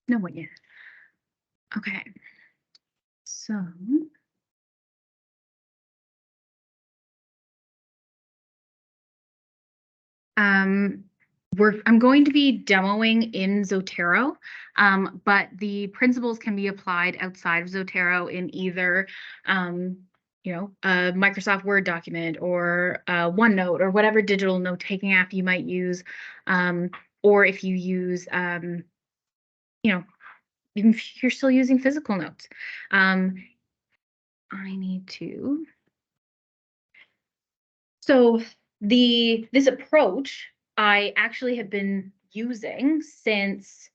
No one yet. Okay. So. Um, I'm going to be demoing in Zotero, but the principles can be applied outside of Zotero in either, a Microsoft Word document or OneNote or whatever digital note-taking app you might use, or if you use, even if you're still using physical notes. I need to. So this approach I actually have been using since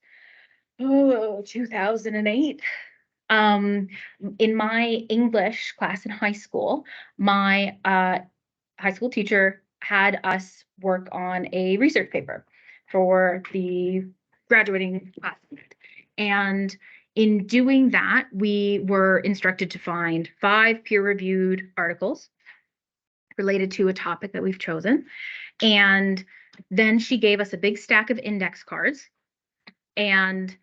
2008. In my English class in high school, my high school teacher had us work on a research paper for the graduating class. And in doing that, we were instructed to find 5 peer-reviewed articles related to a topic that we've chosen. And then she gave us a big stack of index cards, and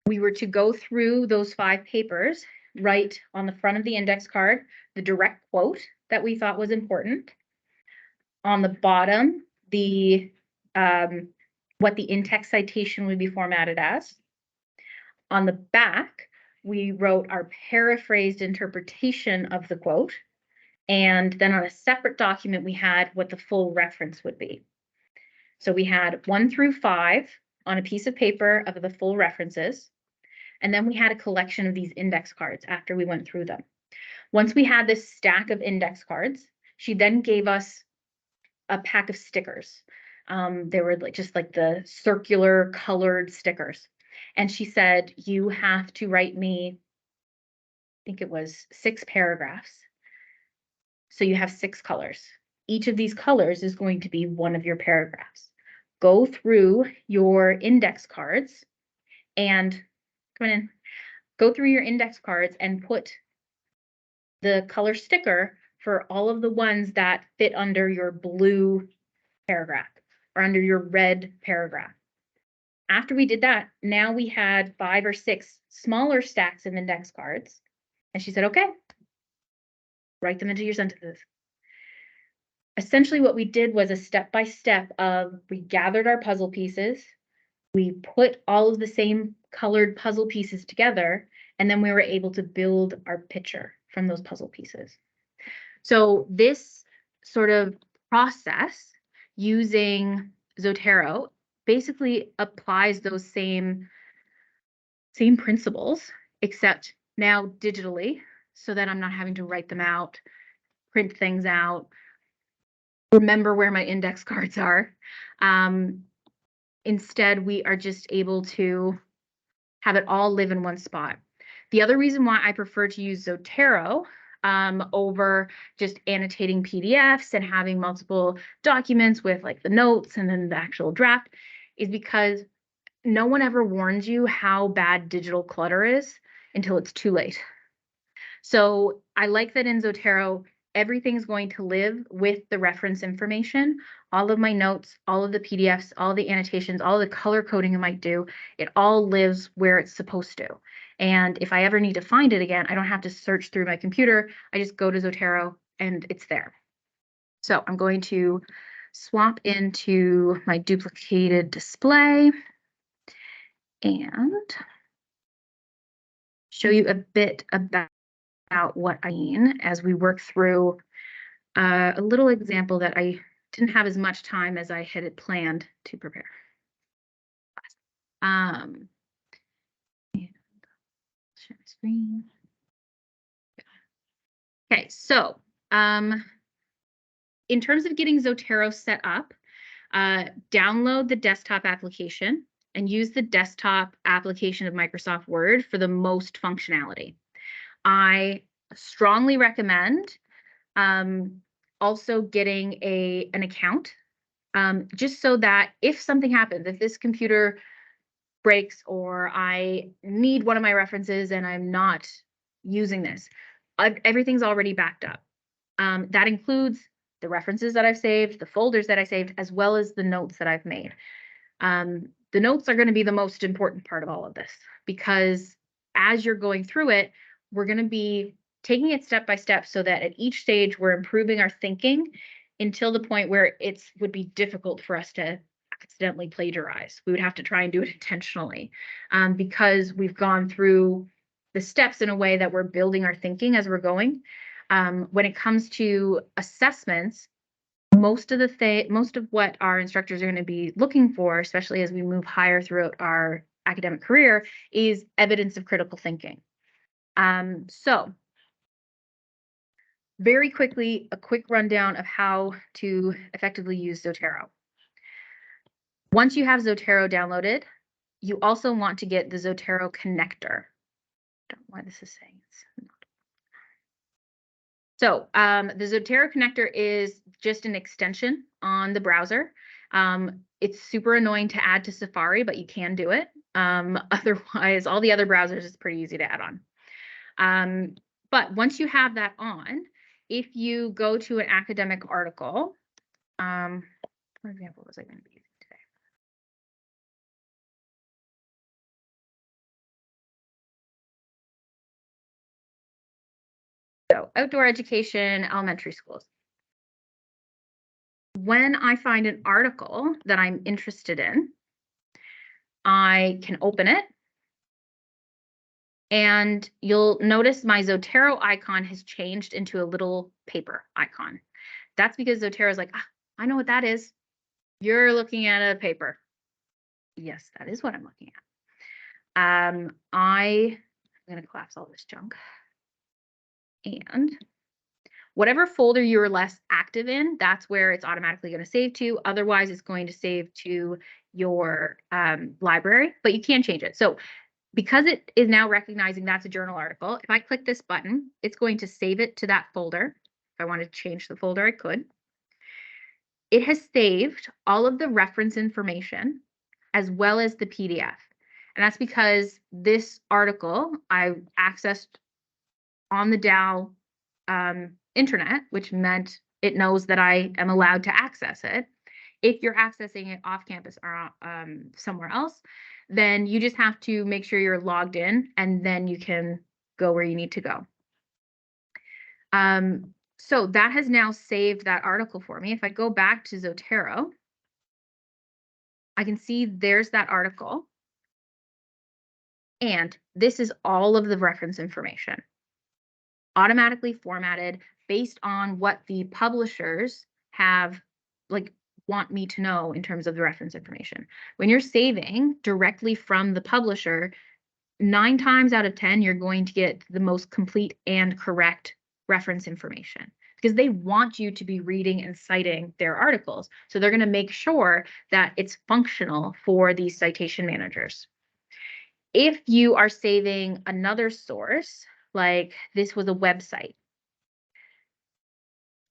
we were to go through those 5 papers, write on the front of the index card the direct quote that we thought was important. On the bottom, the what the in-text citation would be formatted as. On the back, we wrote our paraphrased interpretation of the quote. And then on a separate document, we had what the full reference would be. So we had 1 through 5 on a piece of paper of the full references. And then we had a collection of these index cards after we went through them. Once we had this stack of index cards, she then gave us a pack of stickers. They were just like the circular colored stickers. And she said, you have to write me, I think it was 6 paragraphs. So you have 6 colors. Each of these colors is going to be one of your paragraphs. Go through your index cards and go through your index cards and put the color sticker for all of the ones that fit under your blue paragraph or under your red paragraph. After we did that, now we had 5 or 6 smaller stacks of index cards. And she said, okay, write them into your sentences. Essentially what we did was a step-by-step of we gathered our puzzle pieces, we put all of the same colored puzzle pieces together, and then we were able to build our picture from those puzzle pieces. So this sort of process using Zotero basically applies those same principles, except now digitally, so that I'm not having to write them out, print things out, remember where my index cards are. Instead, we are just able to have it all live in one spot. The other reason why I prefer to use Zotero over just annotating PDFs and having multiple documents with like the notes and then the actual draft is because no one ever warns you how bad digital clutter is until it's too late. So I like that in Zotero, everything's going to live with the reference information. All of my notes, all of the PDFs, all the annotations, all the color coding I might do, it all lives where it's supposed to. And if I ever need to find it again, I don't have to search through my computer. I just go to Zotero and it's there. So I'm going to swap into my duplicated display and show you a bit about what I mean as we work through a little example that I didn't have as much time as I had planned to prepare. And share my screen. Okay, so in terms of getting Zotero set up, download the desktop application and use the desktop application of Microsoft Word for the most functionality. I strongly recommend also getting an account, just so that if something happens, if this computer breaks or I need one of my references and I'm not using this, everything's already backed up. That includes the references that I've saved, the folders that I saved, as well as the notes that I've made. The notes are going to be the most important part of all of this, because as you're going through it, we're going to be taking it step by step so that at each stage we're improving our thinking until the point where it would be difficult for us to accidentally plagiarize. We would have to try and do it intentionally, because we've gone through the steps in a way that we're building our thinking as we're going. When it comes to assessments, most of what our instructors are going to be looking for, especially as we move higher throughout our academic career, is evidence of critical thinking. So very quickly, a quick rundown of how to effectively use Zotero. Once you have Zotero downloaded, you also want to get the Zotero connector. I don't know why this is saying it's not. So the Zotero connector is just an extension on the browser. It's super annoying to add to Safari, but you can do it. Otherwise, all the other browsers is pretty easy to add on. But once you have that on, if you go to an academic article, for example, what was I going to be using today? So outdoor education, elementary schools. When I find an article that I'm interested in, I can open it. And you'll notice my Zotero icon has changed into a little paper icon. That's because Zotero is like, I know what that is. You're looking at a paper. Yes, that is what I'm looking at. I'm going to collapse all this junk. And whatever folder you're less active in, that's where it's automatically going to save to. Otherwise, it's going to save to your library, but you can change it. So because it is now recognizing that's a journal article, if I click this button, it's going to save it to that folder. If I wanted to change the folder, I could. It has saved all of the reference information as well as the PDF. And that's because this article I accessed on the Dow internet, which meant it knows that I am allowed to access it. If you're accessing it off campus or somewhere else, then you just have to make sure you're logged in, and then you can go where you need to go. So that has now saved that article for me. If I go back to Zotero, I can see there's that article. And this is all of the reference information, automatically formatted based on what the publishers have, like, want me to know in terms of the reference information. When you're saving directly from the publisher, 9 times out of 10, you're going to get the most complete and correct reference information, because they want you to be reading and citing their articles. So they're going to make sure that it's functional for these citation managers. If you are saving another source, like this was a website,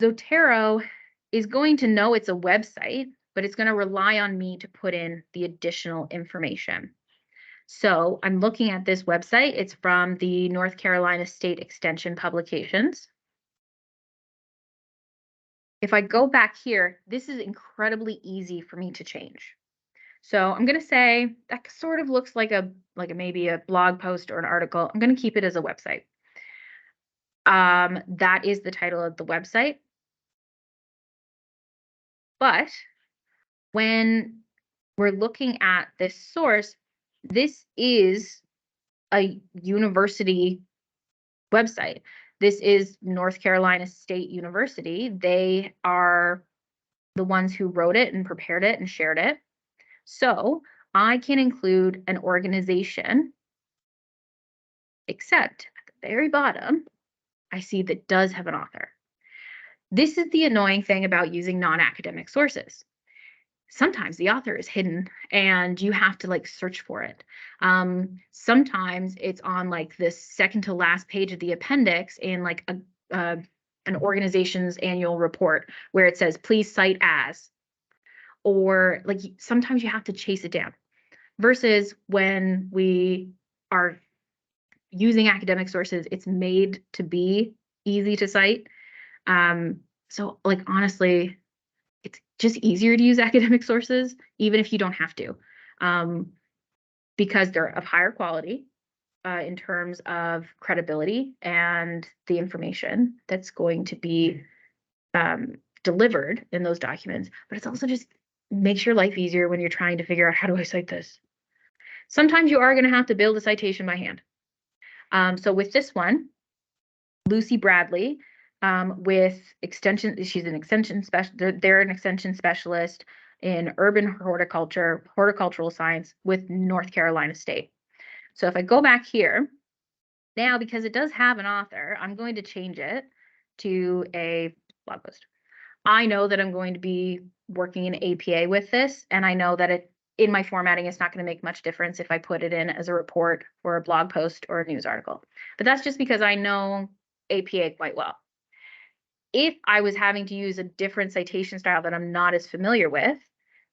Zotero is going to know it's a website, but it's going to rely on me to put in the additional information. So I'm looking at this website. It's from the North Carolina State Extension Publications. If I go back here, this is incredibly easy for me to change. So I'm going to say that sort of looks like maybe a blog post or an article. I'm going to keep it as a website. That is the title of the website. But when we're looking at this source, this is a university website. This is North Carolina State University. They are the ones who wrote it and prepared it and shared it. So I can include an organization, except at the very bottom, I see that does have an author. This is the annoying thing about using non-academic sources. Sometimes the author is hidden and you have to like search for it. Sometimes it's on like the second to last page of the appendix in like an organization's annual report where it says, please cite as, or like sometimes you have to chase it down, versus when we are using academic sources, it's made to be easy to cite. So like, honestly, it's just easier to use academic sources, even if you don't have to. because they're of higher quality in terms of credibility and the information that's going to be delivered in those documents. But it's also just makes your life easier when you're trying to figure out, how do I cite this? Sometimes you are going to have to build a citation by hand. So with this one, Lucy Bradley, with extension, she's an extension specialist. They're an extension specialist in urban horticulture, horticultural science with North Carolina State. So if I go back here now, because it does have an author, I'm going to change it to a blog post. I know that I'm going to be working in APA with this, and I know that in my formatting, it's not going to make much difference if I put it in as a report or a blog post or a news article. But that's just because I know APA quite well. If I was having to use a different citation style that I'm not as familiar with,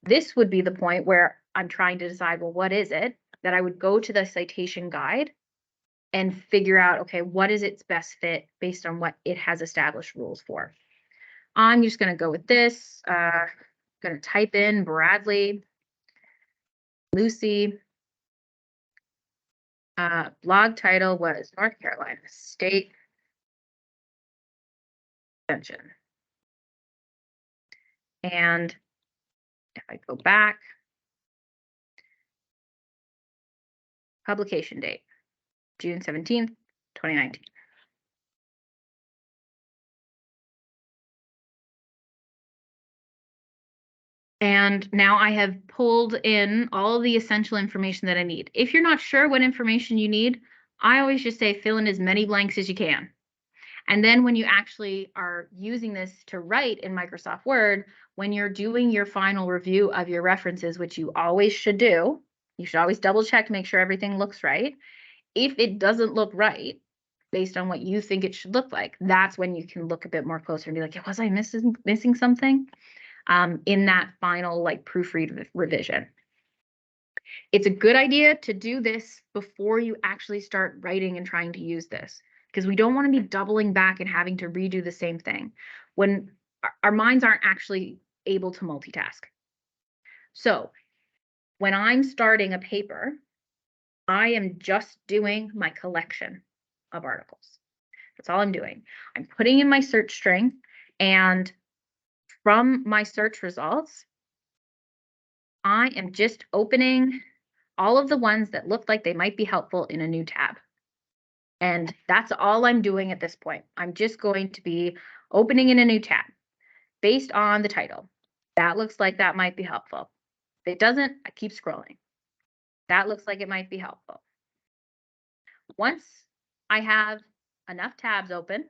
this would be the point where I'm trying to decide, well, what is it? That I would go to the citation guide and figure out, okay, what is its best fit based on what it has established rules for. I'm just going to go with this. Going to type in Bradley, Lucy. Blog title was North Carolina State Extension. And if I go back, publication date, June 17th, 2019. And now I have pulled in all of the essential information that I need. If you're not sure what information you need, I always just say fill in as many blanks as you can. And then when you actually are using this to write in Microsoft Word, when you're doing your final review of your references, which you always should do, you should always double check to make sure everything looks right. If it doesn't look right, based on what you think it should look like, that's when you can look a bit more closer and be like, was I missing something in that final like proofread revision? It's a good idea to do this before you actually start writing and trying to use this, because we don't want to be doubling back and having to redo the same thing when our minds aren't actually able to multitask. So when I'm starting a paper, I am just doing my collection of articles. That's all I'm doing. I'm putting in my search string, and from my search results, I am just opening all of the ones that look like they might be helpful in a new tab. And that's all I'm doing at this point. I'm just going to be opening in a new tab based on the title. That looks like that might be helpful. If it doesn't, I keep scrolling. That looks like it might be helpful. Once I have enough tabs open,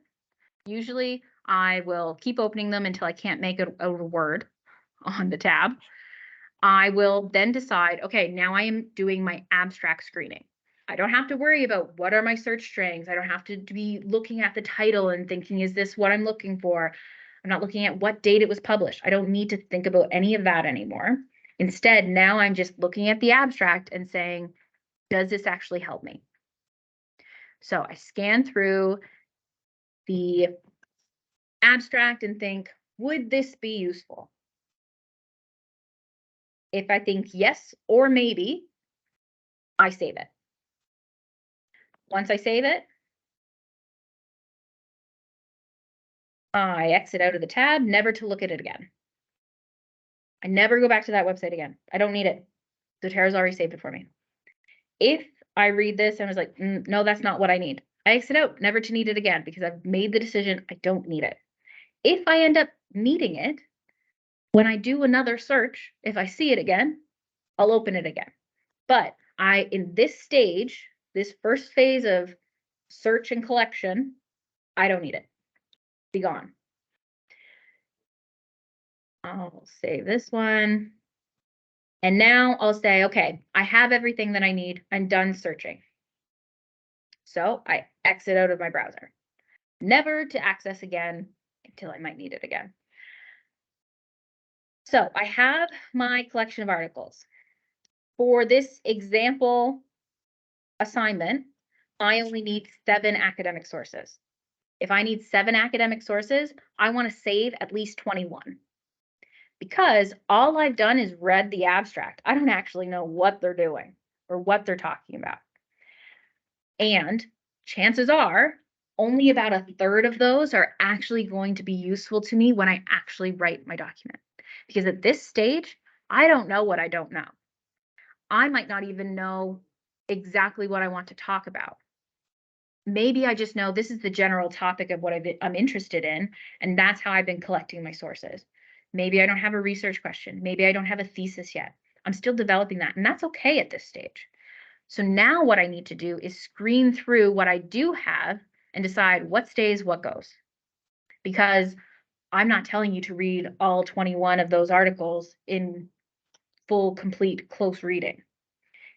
usually I will keep opening them until I can't make a word on the tab. I will then decide, okay, now I am doing my abstract screening. I don't have to worry about what are my search strings. I don't have to be looking at the title and thinking, is this what I'm looking for? I'm not looking at what date it was published. I don't need to think about any of that anymore. Instead, now I'm just looking at the abstract and saying, does this actually help me? So I scan through the abstract and think, would this be useful? If I think yes or maybe, I save it. Once I save it, I exit out of the tab, never to look at it again. I never go back to that website again. I don't need it. Zotero's already saved it for me. If I read this and I was like, no, that's not what I need, I exit out, never to need it again, because I've made the decision I don't need it. If I end up needing it, when I do another search, if I see it again, I'll open it again. But in this stage, this first phase of search and collection, I don't need it. Be gone. I'll save this one. And now I'll say, okay, I have everything that I need. I'm done searching. So I exit out of my browser, never to access again until I might need it again. So I have my collection of articles. For this example assignment, I only need 7 academic sources. If I need 7 academic sources, I want to save at least 21. because all I've done is read the abstract. I don't actually know what they're doing or what they're talking about. And chances are only about a third of those are actually going to be useful to me when I actually write my document. Because at this stage, I don't know what I don't know. I might not even know exactly what I want to talk about. Maybe I just know this is the general topic of what I'm interested in, and that's how I've been collecting my sources. Maybe I don't have a research question. Maybe I don't have a thesis yet. I'm still developing that, and that's okay at this stage. So now what I need to do is screen through what I do have and decide what stays, what goes. Because I'm not telling you to read all 21 of those articles in full, complete, close reading.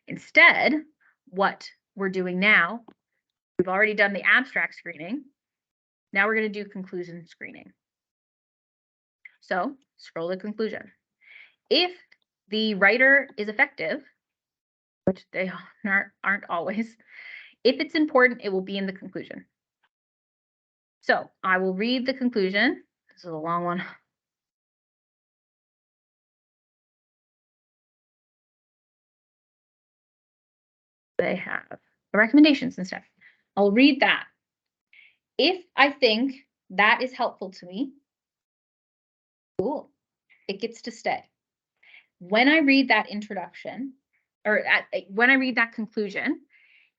Instead, what we're doing now, we've already done the abstract screening. Now we're going to do conclusion screening. So scroll to conclusion. If the writer is effective, which they aren't always, if it's important, it will be in the conclusion. So I will read the conclusion. This is a long one. They have recommendations and stuff. I'll read that. If I think that is helpful to me, cool, it gets to stay. When I read that introduction, or when I read that conclusion,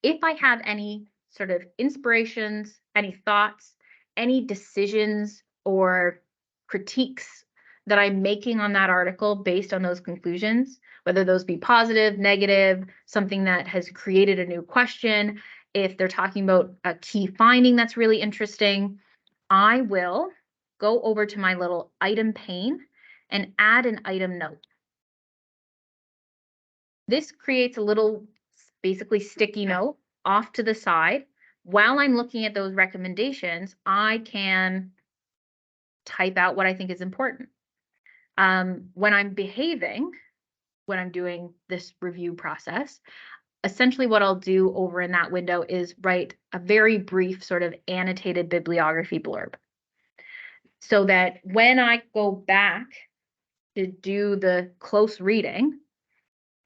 if I have any sort of inspirations, any thoughts, any decisions or critiques that I'm making on that article based on those conclusions, whether those be positive, negative, something that has created a new question, if they're talking about a key finding that's really interesting, I will go over to my little item pane and add an item note. This creates a little basically sticky note off to the side. While I'm looking at those recommendations, I can type out what I think is important. When I'm behaving, when I'm doing this review process, essentially what I'll do over in that window is write a very brief sort of annotated bibliography blurb. So that when I go back to do the close reading,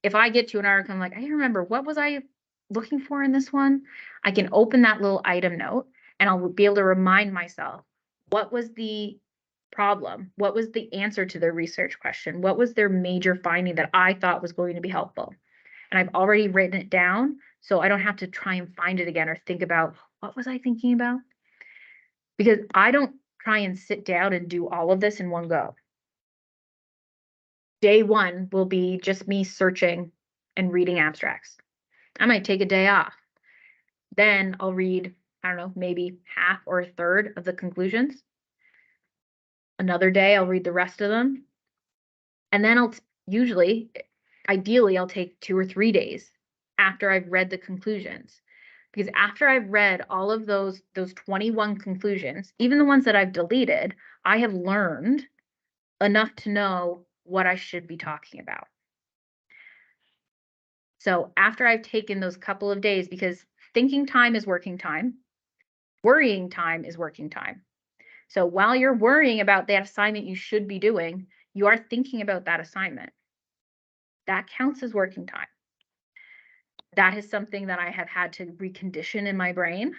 if I get to an article, I'm like, I remember, what was I looking for in this one? I can open that little item note and I'll be able to remind myself, what was the problem? What was the answer to their research question? What was their major finding that I thought was going to be helpful? And I've already written it down, so I don't have to try and find it again or think about, what was I thinking about? Because I don't try and sit down and do all of this in one go. Day one will be just me searching and reading abstracts. I might take a day off. Then I'll read, I don't know, maybe half or a third of the conclusions. Another day, I'll read the rest of them. And then ideally, I'll take 2 or 3 days after I've read the conclusions. Because after I've read all of those 21 conclusions, even the ones that I've deleted, I have learned enough to know what I should be talking about. So after I've taken those couple of days, because thinking time is working time, worrying time is working time. So while you're worrying about that assignment you should be doing, you are thinking about that assignment. That counts as working time. That is something that I have had to recondition in my brain.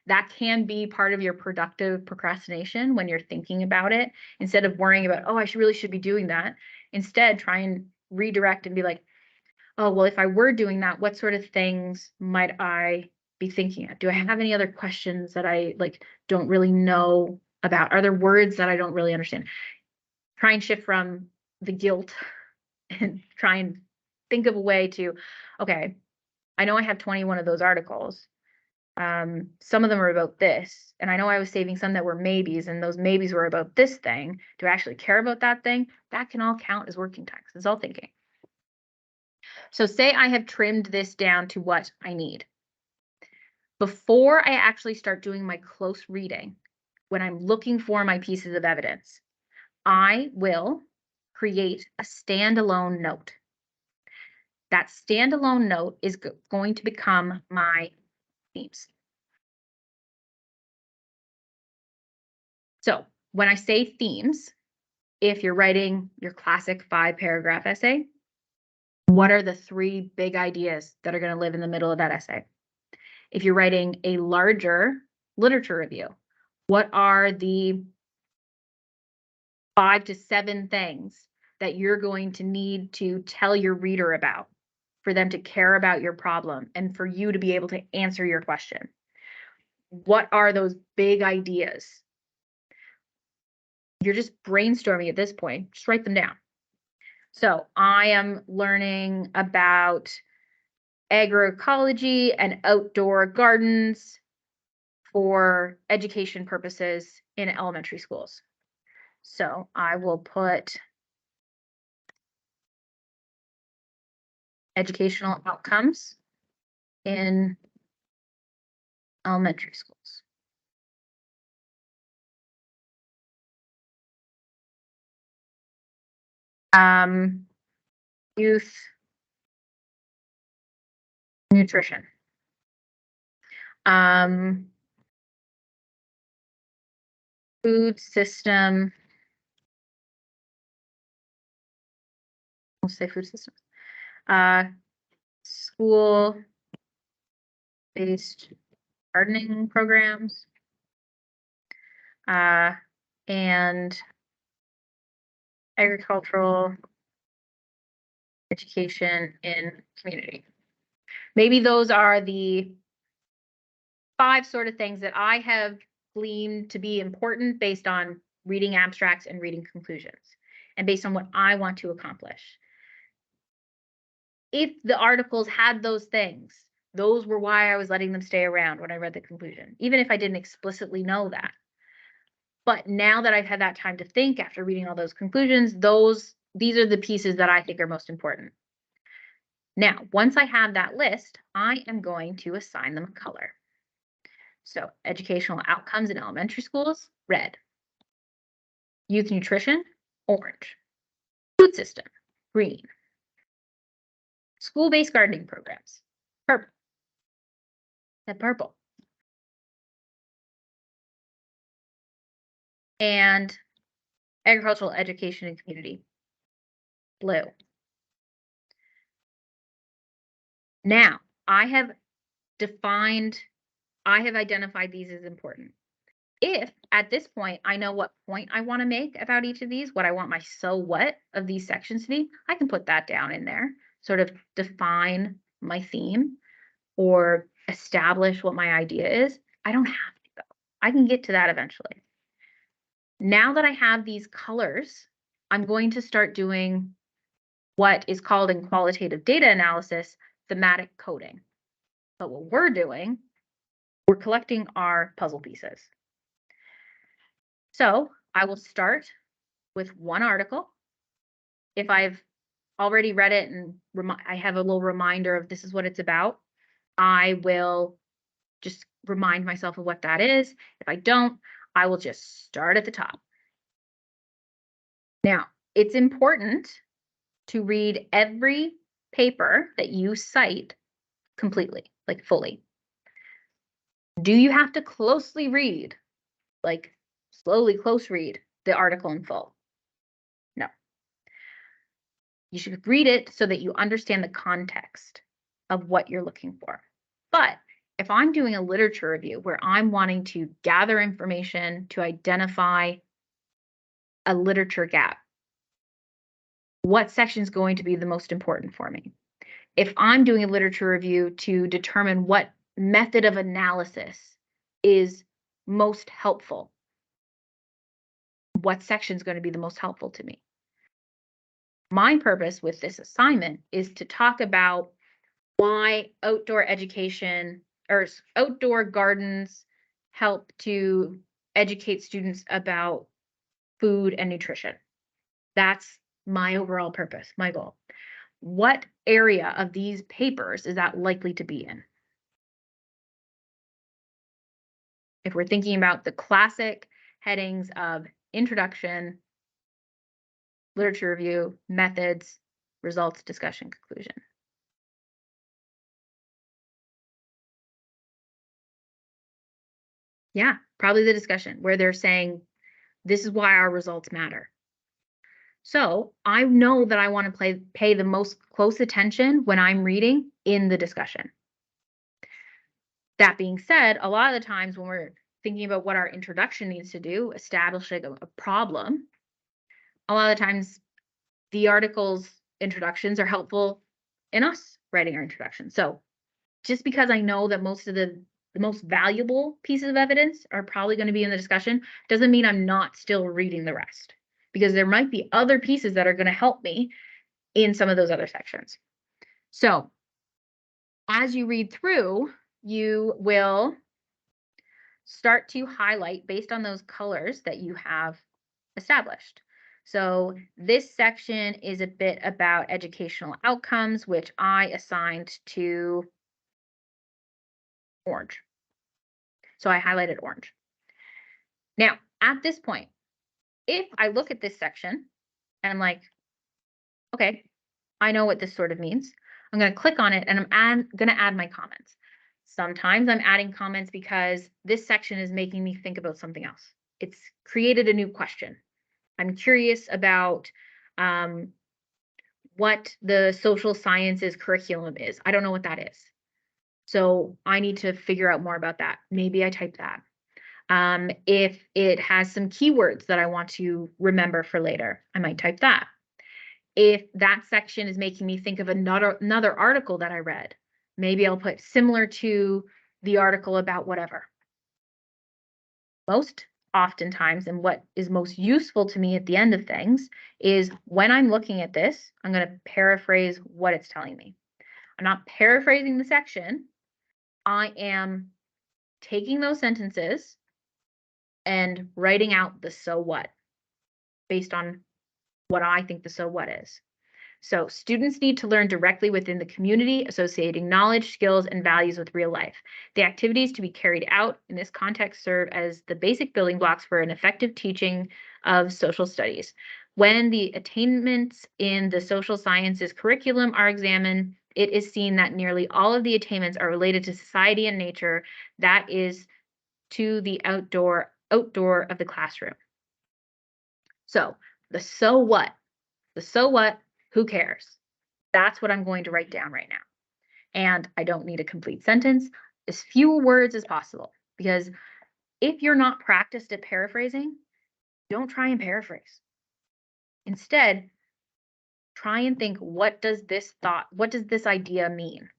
That can be part of your productive procrastination when you're thinking about it. Instead of worrying about, oh, I really should be doing that. Instead, try and redirect and be like, oh, well, if I were doing that, what sort of things might I be thinking of? Do I have any other questions that I don't really know about? Are there words that I don't really understand? Try and shift from the guilt and try and think of a way to, okay, I know I have 21 of those articles. Some of them are about this, and I know I was saving some that were maybes, and those maybes were about this thing. Do I actually care about that thing? That can all count as working time. It's all thinking. So say I have trimmed this down to what I need. Before I actually start doing my close reading, when I'm looking for my pieces of evidence, I will create a standalone note. That standalone note is going to become my themes. So when I say themes, if you're writing your classic 5-paragraph essay, what are the 3 big ideas that are going to live in the middle of that essay? If you're writing a larger literature review, what are the 5 to 7 things that you're going to need to tell your reader about for them to care about your problem and for you to be able to answer your question? What are those big ideas? You're just brainstorming at this point. Just write them down. So I am learning about agroecology and outdoor gardens for education purposes in elementary schools. So I will put educational outcomes in elementary schools. Youth nutrition. Food system. We'll say food system. School-based gardening programs. And agricultural education in community. Maybe those are the 5 sort of things that I have gleaned to be important based on reading abstracts and reading conclusions, and based on what I want to accomplish. If the articles had those things, those were why I was letting them stay around when I read the conclusion, even if I didn't explicitly know that. But now that I've had that time to think after reading all those conclusions, these are the pieces that I think are most important. Now, once I have that list, I am going to assign them a color. So educational outcomes in elementary schools, red. Youth nutrition, orange. Food system, green. School-based gardening programs, purple. That purple. And agricultural education and community, blue. Now, I have identified these as important. If at this point I know what point I want to make about each of these, what I want my so what of these sections to be, I can put that down in there, sort of define my theme or establish what my idea is. I don't have to go. I can get to that eventually. Now that I have these colors, I'm going to start doing what is called in qualitative data analysis, thematic coding. But what we're doing, we're collecting our puzzle pieces. So I will start with one article. If I've already read it and I have a little reminder of this is what it's about, I will just remind myself of what that is. If I don't, I will just start at the top. Now, it's important to read every paper that you cite completely, like fully. Do you have to closely read, like slowly close read the article in full? No. You should read it so that you understand the context of what you're looking for. But if I'm doing a literature review where I'm wanting to gather information to identify a literature gap, what section is going to be the most important for me? If I'm doing a literature review to determine what method of analysis is most helpful, what section is going to be the most helpful to me? My purpose with this assignment is to talk about why outdoor education or outdoor gardens help to educate students about food and nutrition. That's my overall purpose, my goal. What area of these papers is that likely to be in? If we're thinking about the classic headings of introduction, literature review, methods, results, discussion, conclusion. Yeah, probably the discussion where they're saying, this is why our results matter. So I know that I want to pay the most close attention when I'm reading in the discussion. That being said, a lot of the times when we're thinking about what our introduction needs to do, establishing a problem, a lot of the times the article's introductions are helpful in us writing our introduction. So just because I know that most of the most valuable pieces of evidence are probably going to be in the discussion doesn't mean I'm not still reading the rest, because there might be other pieces that are going to help me in some of those other sections. So as you read through, you will start to highlight based on those colors that you have established. So this section is a bit about educational outcomes, which I assigned to orange. So I highlighted orange. Now, at this point, if I look at this section and I'm like, okay, I know what this sort of means, I'm going to click on it and I'm going to add my comments. Sometimes I'm adding comments because this section is making me think about something else. It's created a new question. I'm curious about what the social sciences curriculum is. I don't know what that is. So I need to figure out more about that. Maybe I type that. If it has some keywords that I want to remember for later, I might type that. If that section is making me think of another article that I read, maybe I'll put similar to the article about whatever. Most oftentimes, and what is most useful to me at the end of things, is when I'm looking at this, I'm going to paraphrase what it's telling me. I'm not paraphrasing the section. I am taking those sentences and writing out the so what based on what I think the so what is. So students need to learn directly within the community, associating knowledge, skills, and values with real life. The activities to be carried out in this context serve as the basic building blocks for an effective teaching of social studies. When the attainments in the social sciences curriculum are examined, it is seen that nearly all of the attainments are related to society and nature, that is, to the outdoor of the classroom. So the so what? The so what? Who cares? That's what I'm going to write down right now. And I don't need a complete sentence, as few words as possible. Because if you're not practiced at paraphrasing, don't try and paraphrase. Instead, try and think, what does this idea mean?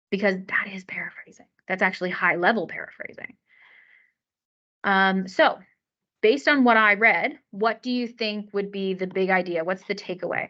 Because that is paraphrasing. That's actually high level paraphrasing. So based on what I read, what do you think would be the big idea? What's the takeaway?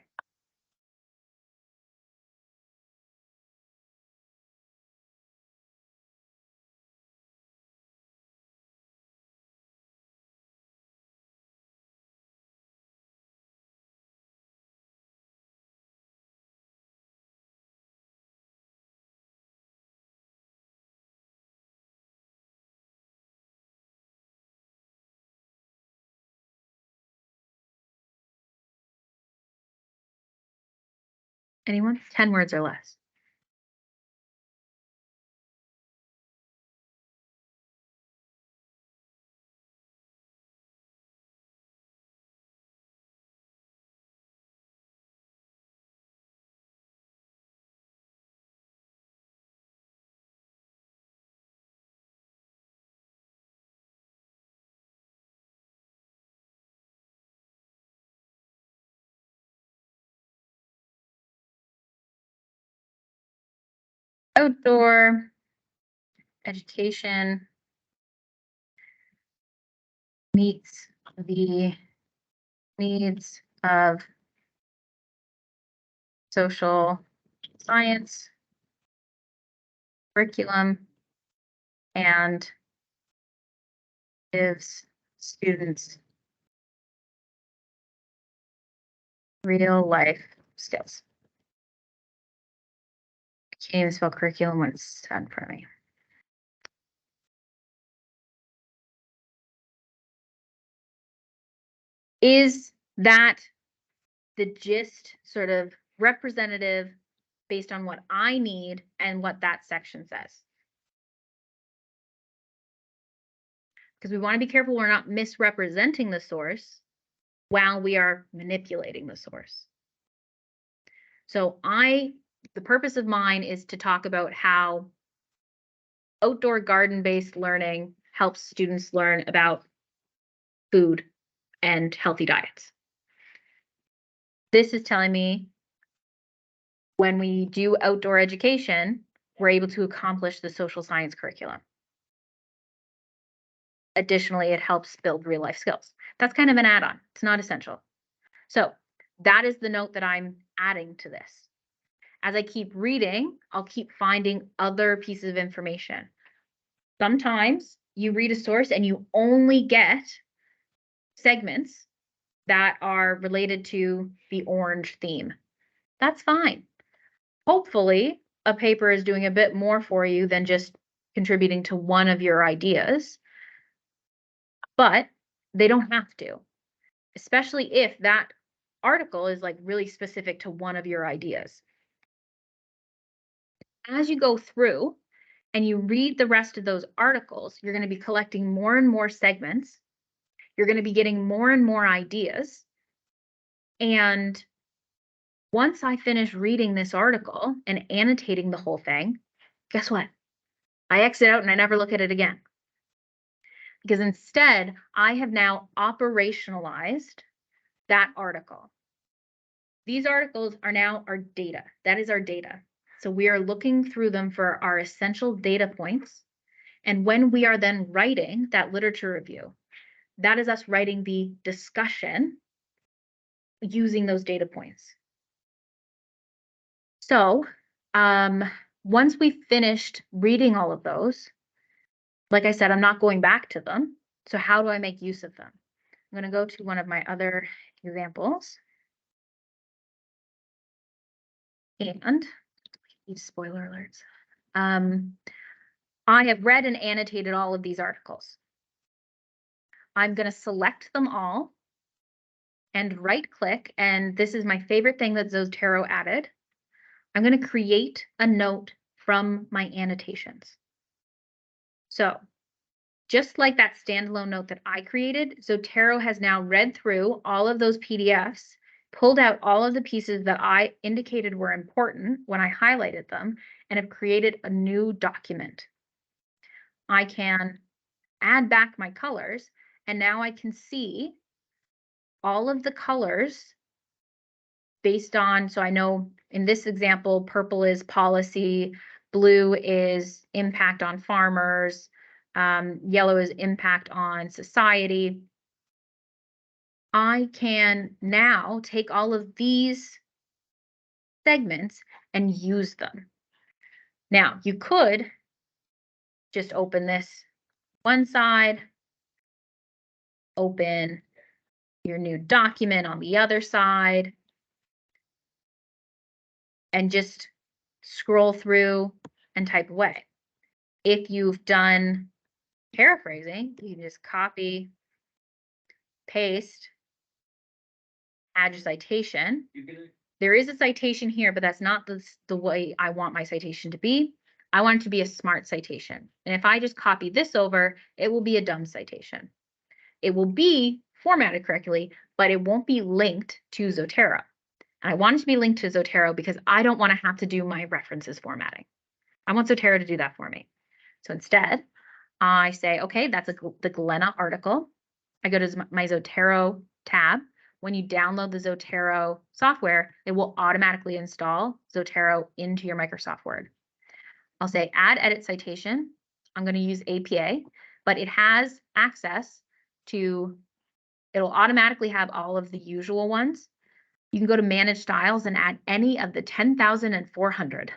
Anyone? 10 words or less. Outdoor education meets the needs of social science curriculum and gives students real life skills. I can't even spell curriculum when it's set in front of me. Is that the gist sort of representative based on what I need and what that section says? Because we want to be careful we're not misrepresenting the source, while we are manipulating the source. So the purpose of mine is to talk about how outdoor garden-based learning helps students learn about food and healthy diets. This is telling me when we do outdoor education, we're able to accomplish the social science curriculum. Additionally, it helps build real life skills. That's kind of an add-on. It's not essential. So that is the note that I'm adding to this. As I keep reading, I'll keep finding other pieces of information. Sometimes you read a source and you only get segments that are related to the orange theme. That's fine. Hopefully, a paper is doing a bit more for you than just contributing to one of your ideas, but they don't have to, especially if that article is like really specific to one of your ideas. As you go through and you read the rest of those articles, you're going to be collecting more and more segments. You're going to be getting more and more ideas. And once I finish reading this article and annotating the whole thing, guess what? I exit out and I never look at it again. Because instead, I have now operationalized that article. These articles are now our data. That is our data. So we are looking through them for our essential data points. And when we are then writing that literature review, that is us writing the discussion using those data points. So once we've finished reading all of those, like I said, I'm not going back to them. So how do I make use of them? I'm going to go to one of my other examples. And these spoiler alerts. I have read and annotated all of these articles. I'm going to select them all and right click. And this is my favorite thing that Zotero added. I'm going to create a note from my annotations. So just like that standalone note that I created, Zotero has now read through all of those PDFs, pulled out all of the pieces that I indicated were important when I highlighted them, and have created a new document. I can add back my colors, and now I can see all of the colors based on, so I know in this example, purple is policy, blue is impact on farmers, yellow is impact on society. I can now take all of these segments and use them. Now, you could just open this one side, open your new document on the other side, and just scroll through and type away. If you've done paraphrasing, you can just copy, paste, add your citation. There is a citation here, but that's not the way I want my citation to be. I want it to be a smart citation. And if I just copy this over, it will be a dumb citation. It will be formatted correctly, but it won't be linked to Zotero. And I want it to be linked to Zotero because I don't want to have to do my references formatting. I want Zotero to do that for me. So instead, I say, okay, that's the Glenna article. I go to my Zotero tab. When you download the Zotero software, it will automatically install Zotero into your Microsoft Word. I'll say add edit citation. I'm going to use APA, but it has access to, it'll automatically have all of the usual ones. You can go to manage styles and add any of the 10,400.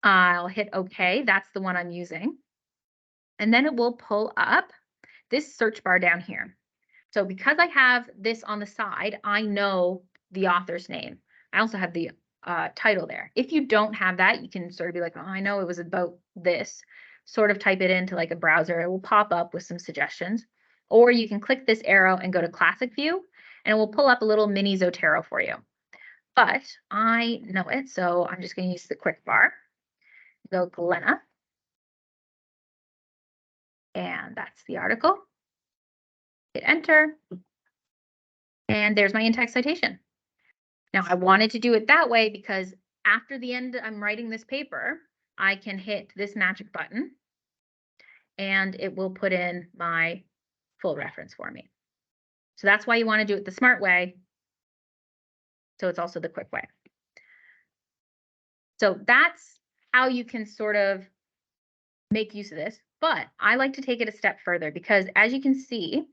I'll hit OK. That's the one I'm using. And then it will pull up this search bar down here. So because I have this on the side, I know the author's name. I also have the title there. If you don't have that, you can sort of be like, oh, I know it was about this. Sort of type it into like a browser. It will pop up with some suggestions. Or you can click this arrow and go to Classic View, and it will pull up a little mini Zotero for you. But I know it, so I'm just going to use the quick bar. Go Glenna. And that's the article. Hit enter. And there's my in-text citation. Now, I wanted to do it that way because after the end, I'm writing this paper, I can hit this magic button and it will put in my full reference for me. So that's why you want to do it the smart way. So it's also the quick way. So that's how you can sort of make use of this. But I like to take it a step further because as you can see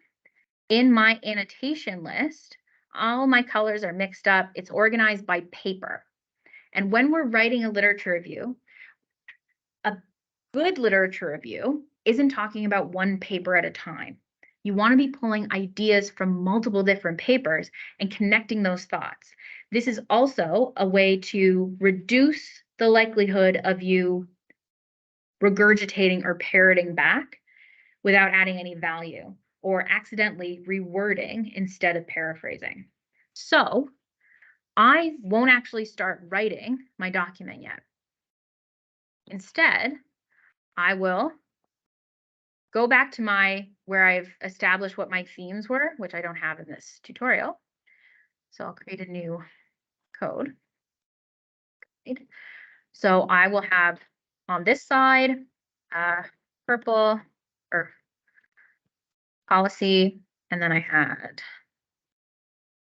in my annotation list, all my colors are mixed up. It's organized by paper. And when we're writing a literature review, a good literature review isn't talking about one paper at a time. You want to be pulling ideas from multiple different papers and connecting those thoughts. This is also a way to reduce the likelihood of you regurgitating or parroting back without adding any value or accidentally rewording instead of paraphrasing. So I won't actually start writing my document yet. Instead, I will go back to where I've established what my themes were, which I don't have in this tutorial. So I'll create a new code. So I will have on this side, purple or policy, and then I had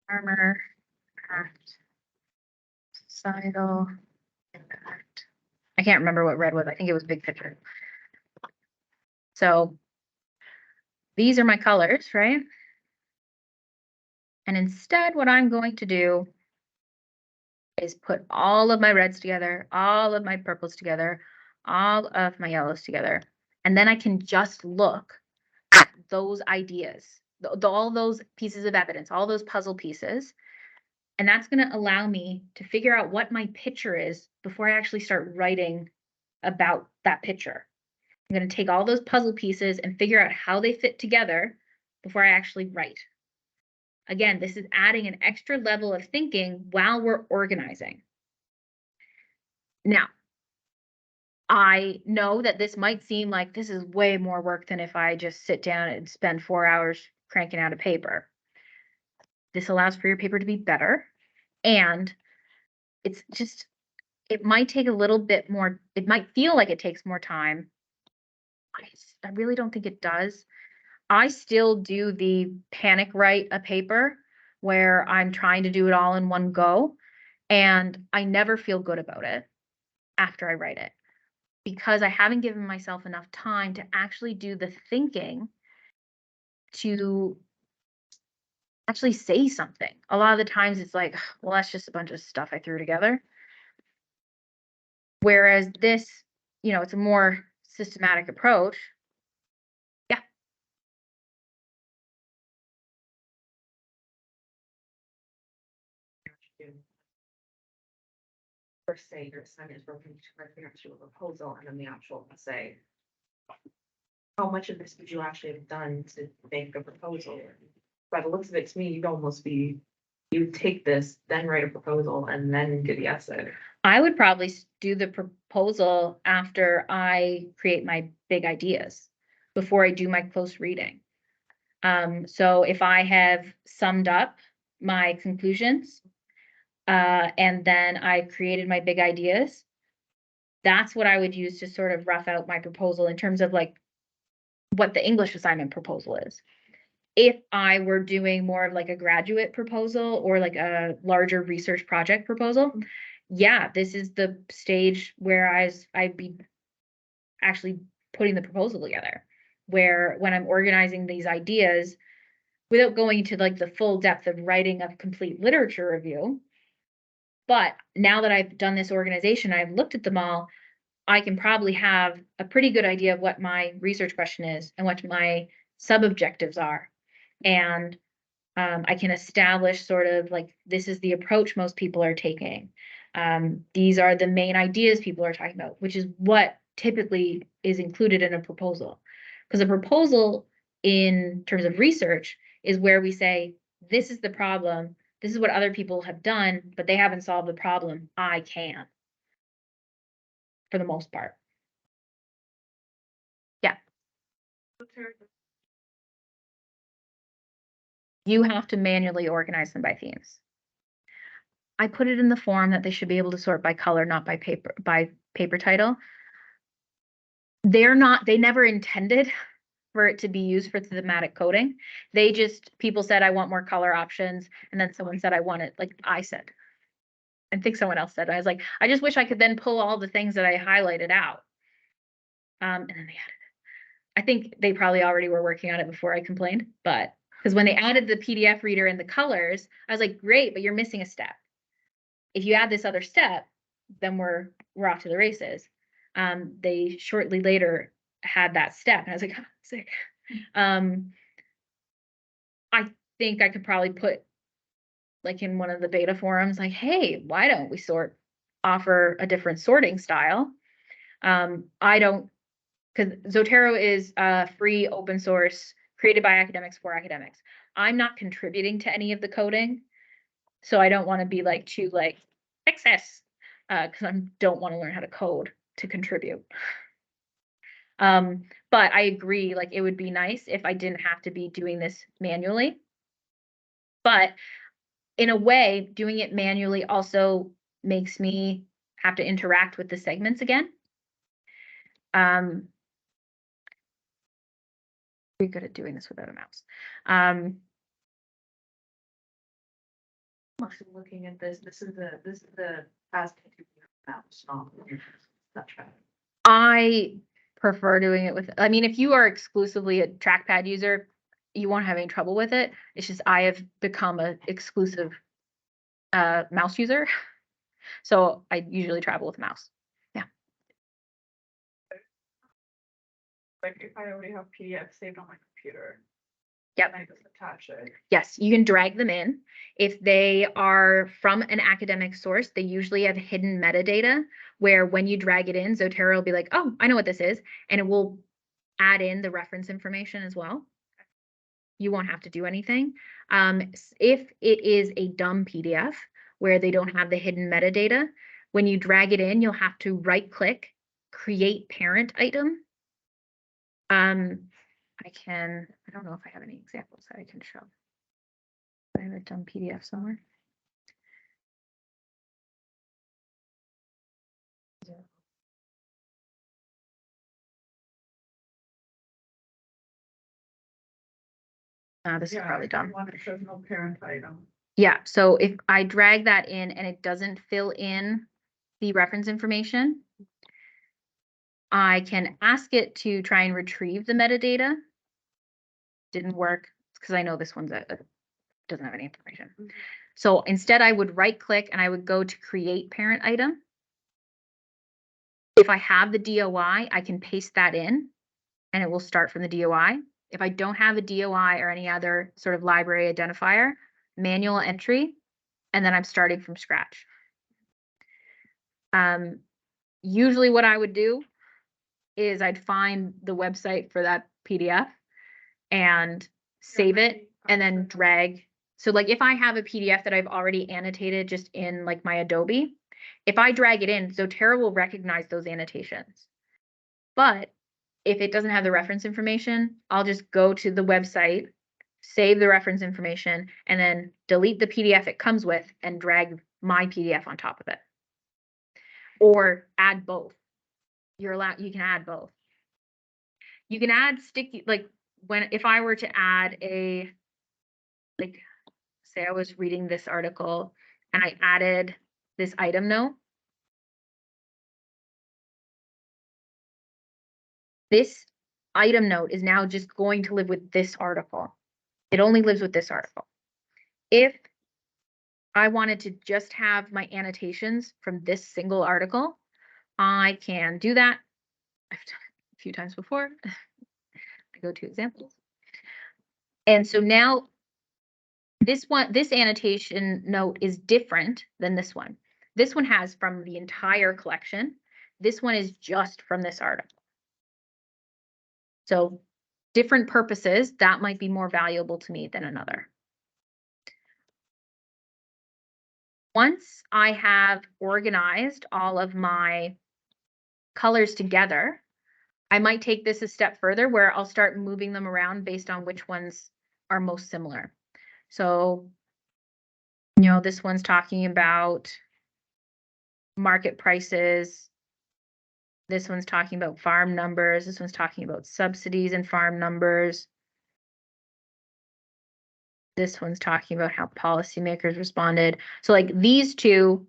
farmer, impact, societal, impact. I can't remember what red was. I think it was big picture. So these are my colors, right? And instead, what I'm going to do is put all of my reds together, all of my purples together, all of my yellows together. And then I can just look at those ideas, all those pieces of evidence, all those puzzle pieces. And that's going to allow me to figure out what my picture is before I actually start writing about that picture. I'm going to take all those puzzle pieces and figure out how they fit together before I actually write. Again, this is adding an extra level of thinking while we're organizing. Now, I know that this might seem like this is way more work than if I just sit down and spend 4 hours cranking out a paper. This allows for your paper to be better. And it's just, it might take a little bit more, it might feel like it takes more time. I really don't think it does. I still do the panic write a paper where I'm trying to do it all in one go. And I never feel good about it after I write it because I haven't given myself enough time to actually do the thinking to actually say something. A lot of the times it's like, well, that's just a bunch of stuff I threw together. Whereas this, it's a more systematic approach. Yeah. First say your assignment is broken into a proposal and then the actual essay. How much of this would you actually have done to make a proposal? By the looks of it, to me, you'd almost be, you take this, then write a proposal and then do the essay. I would probably do the proposal after I create my big ideas, before I do my close reading. So if I have summed up my conclusions, and then I created my big ideas, that's what I would use to sort of rough out my proposal in terms of like what the English assignment proposal is. If I were doing more of like a graduate proposal or like a larger research project proposal, yeah, this is the stage where I'd be actually putting the proposal together, where when I'm organizing these ideas without going into like the full depth of writing a complete literature review. But now that I've done this organization, I've looked at them all, I can probably have a pretty good idea of what my research question is and what my sub-objectives are. And I can establish sort of like, this is the approach most people are taking. These are the main ideas people are talking about, which is what typically is included in a proposal. Because a proposal in terms of research is where we say, this is the problem. This is what other people have done, but they haven't solved the problem. I can, for the most part. Yeah. You have to manually organize them by themes. I put it in the form that they should be able to sort by color, not by paper title. They never intended for it to be used for thematic coding. People said, I want more color options. And then someone said, I want it, like I said. I think someone else said, I was like, I just wish I could then pull all the things that I highlighted out. And then they added it. I think they probably already were working on it before I complained, but because when they added the PDF reader and the colors, I was like, great, but you're missing a step. If you add this other step, then we're off to the races. They shortly later had that step, and I was like, oh, sick. I think I could probably put like in one of the beta forums, like, hey, why don't we offer a different sorting style? I don't, because Zotero is free, open source, created by academics for academics. I'm not contributing to any of the coding, so I don't want to be like too like excess, because I don't want to learn how to code to contribute. But I agree, like it would be nice if I didn't have to be doing this manually. But in a way, doing it manually also makes me have to interact with the segments again. Pretty good at doing this without a mouse. I'm actually looking at this. This is the past mouse, not touchpad. I prefer doing it with, I mean, if you are exclusively a trackpad user, you won't have any trouble with it. It's just I have become an exclusive mouse user. So I usually travel with a mouse. Yeah. Like if I already have PDF saved on my computer. Yep. I just attach it. Yes, you can drag them in. If they are from an academic source, they usually have hidden metadata where when you drag it in, Zotero will be like, oh, I know what this is. And it will add in the reference information as well. You won't have to do anything. If it is a dumb PDF where they don't have the hidden metadata, when you drag it in, you'll have to right click, create parent item. I don't know if I have any examples that I can show. I have a dumb PDF somewhere. This is probably dumb. One that shows no parent item. Yeah, so if I drag that in and it doesn't fill in the reference information, I can ask it to try and retrieve the metadata. Didn't work because I know this one's doesn't have any information. Mm-hmm. So instead I would right click and I would go to create parent item. If I have the DOI, I can paste that in and it will start from the DOI. If I don't have a DOI or any other sort of library identifier, manual entry, and then I'm starting from scratch. Usually what I would do is I'd find the website for that PDF and save it and then drag. So like if I have a PDF that I've already annotated just in like my Adobe, if I drag it in, Zotero will recognize those annotations. But if it doesn't have the reference information, I'll just go to the website, save the reference information, and then delete the PDF it comes with and drag my PDF on top of it. Or add both. You can add both. You can add sticky, like if I were to add like say I was reading this article and I added this item note. This item note is now just going to live with this article. It only lives with this article. If I wanted to just have my annotations from this single article, I can do that. I've done it a few times before. I go to examples. And so now this annotation note is different than this one. This one has from the entire collection. This one is just from this article. So different purposes, that might be more valuable to me than another. Once I have organized all of my colors together, I might take this a step further where I'll start moving them around based on which ones are most similar. So, this one's talking about market prices. This one's talking about farm numbers. This one's talking about subsidies and farm numbers. This one's talking about how policymakers responded. So like these two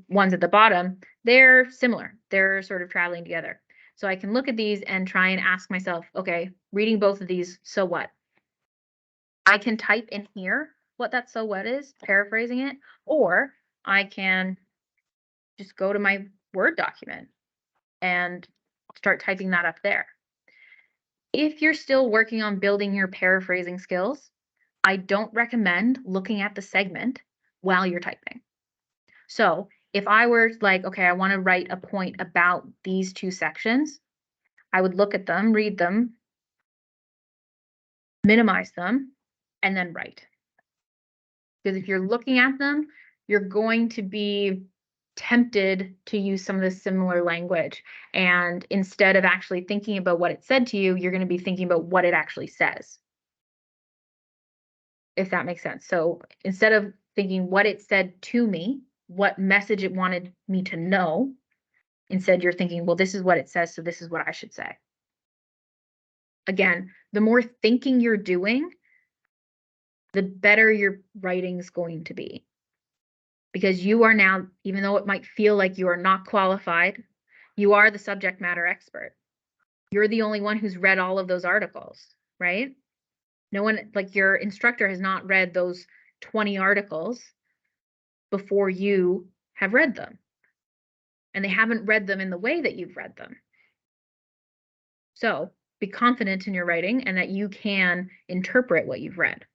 ones at the bottom, they're similar. They're sort of traveling together. So I can look at these and try and ask myself, okay, reading both of these, so what? I can type in here what that so what is, paraphrasing it, or I can just go to my Word document and start typing that up there. If you're still working on building your paraphrasing skills, I don't recommend looking at the segment while you're typing. So if I were like, okay, I want to write a point about these two sections, I would look at them, read them, minimize them, and then write. Because if you're looking at them, you're going to be tempted to use some of the similar language. And instead of actually thinking about what it said to you, you're going to be thinking about what it actually says. If that makes sense. So instead of thinking what it said to me, what message it wanted me to know, instead you're thinking, well, this is what it says, so this is what I should say. Again, the more thinking you're doing, the better your writing's going to be. Because you are now, even though it might feel like you are not qualified, you are the subject matter expert. You're the only one who's read all of those articles, right? No one, like your instructor has not read those 20 articles before you have read them. And they haven't read them in the way that you've read them. So be confident in your writing and that you can interpret what you've read.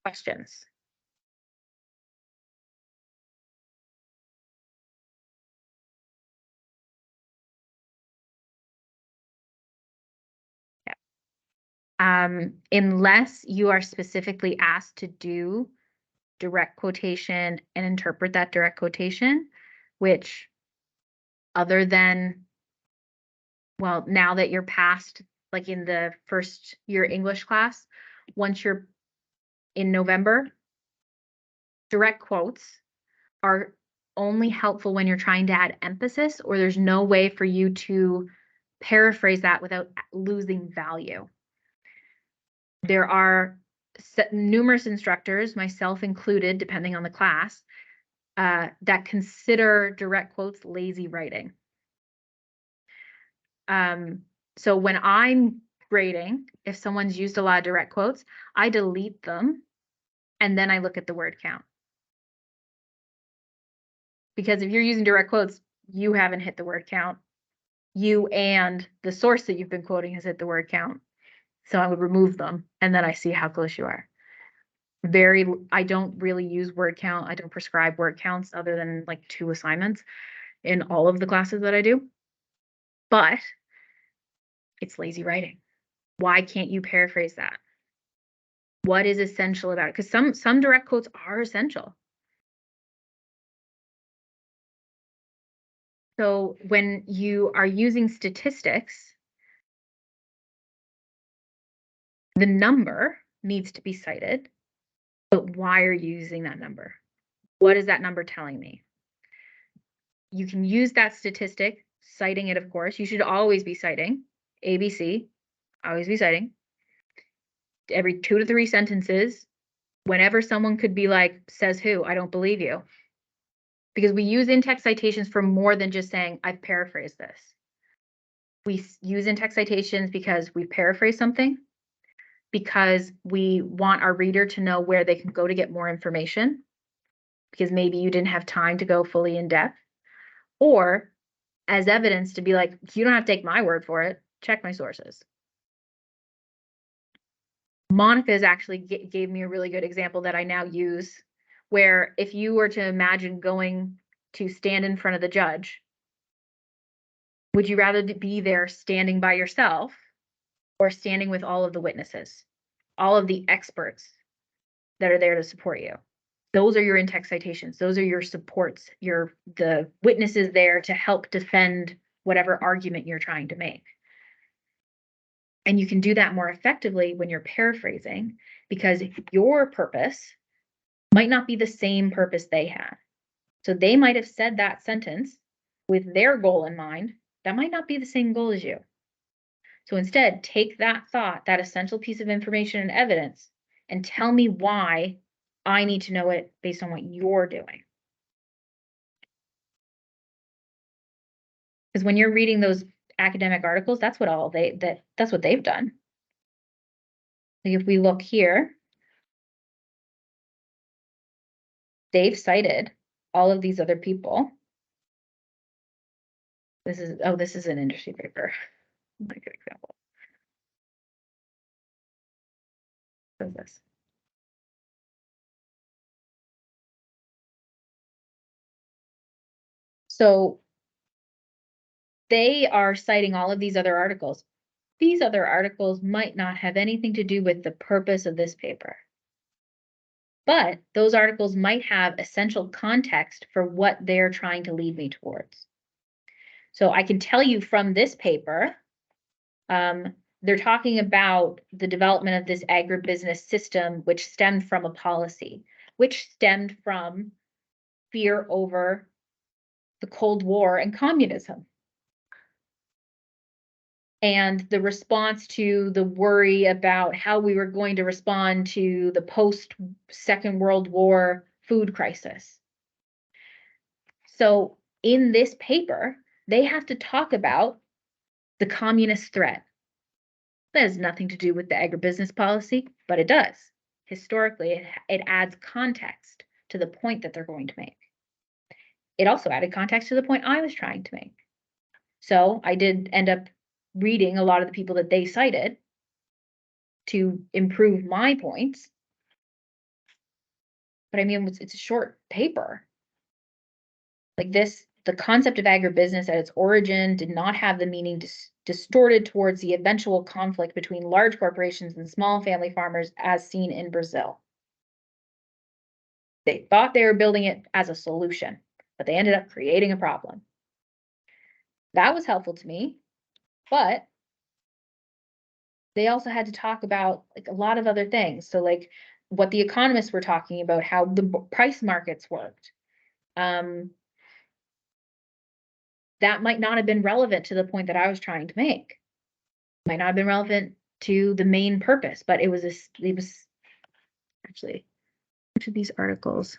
Questions? Unless you are specifically asked to do direct quotation and interpret that direct quotation, which other than, well, now that you're past, like in the first year English class, once you're in November, direct quotes are only helpful when you're trying to add emphasis or there's no way for you to paraphrase that without losing value. There are numerous instructors, myself included, depending on the class, that consider direct quotes lazy writing. So when I'm grading, if someone's used a lot of direct quotes, I delete them and then I look at the word count. Because if you're using direct quotes, you haven't hit the word count. You and the source that you've been quoting has hit the word count. So I would remove them and then I see how close you are. I don't really use word count. I don't prescribe word counts other than like 2 assignments in all of the classes that I do. But it's lazy writing. Why can't you paraphrase that? What is essential about it? Because some direct quotes are essential. So when you are using statistics, the number needs to be cited, but why are you using that number? What is that number telling me? You can use that statistic, citing it, of course. You should always be citing ABC, always be citing. Every 2 to 3 sentences, whenever someone could be like, says who, I don't believe you. Because we use in-text citations for more than just saying, I've paraphrased this. We use in-text citations because we paraphrase something, because we want our reader to know where they can go to get more information, because maybe you didn't have time to go fully in depth, or as evidence to be like, you don't have to take my word for it, check my sources. Monica has actually gave me a really good example that I now use, where if you were to imagine going to stand in front of the judge, would you rather be there standing by yourself or standing with all of the witnesses, all of the experts that are there to support you? Those are your in-text citations. Those are your supports, the witnesses there to help defend whatever argument you're trying to make. And you can do that more effectively when you're paraphrasing, because your purpose might not be the same purpose they had. So they might have said that sentence with their goal in mind. That might not be the same goal as you. So instead, take that thought, that essential piece of information and evidence, and tell me why I need to know it based on what you're doing. Because when you're reading those academic articles, that's what that's what they've done. Like if we look here, they've cited all of these other people. This is an industry paper. A good example. What is this? So they are citing all of these other articles. These other articles might not have anything to do with the purpose of this paper. But those articles might have essential context for what they're trying to lead me towards. So I can tell you from this paper, they're talking about the development of this agribusiness system, which stemmed from a policy, which stemmed from fear over the Cold War and communism. And the response to the worry about how we were going to respond to the post-Second World War food crisis. So in this paper, they have to talk about the communist threat. That has nothing to do with the agribusiness policy, but it does. Historically, it adds context to the point that they're going to make. It also added context to the point I was trying to make. So I did end up reading a lot of the people that they cited to improve my points. But I mean, it's a short paper. Like this, the concept of agribusiness at its origin did not have the meaning distorted towards the eventual conflict between large corporations and small family farmers as seen in Brazil. They thought they were building it as a solution, but they ended up creating a problem. That was helpful to me, but they also had to talk about like a lot of other things. So like what the economists were talking about, how the price markets worked. That might not have been relevant to the point that I was trying to make. Might not have been relevant to the main purpose, but it was actually, which of these articles?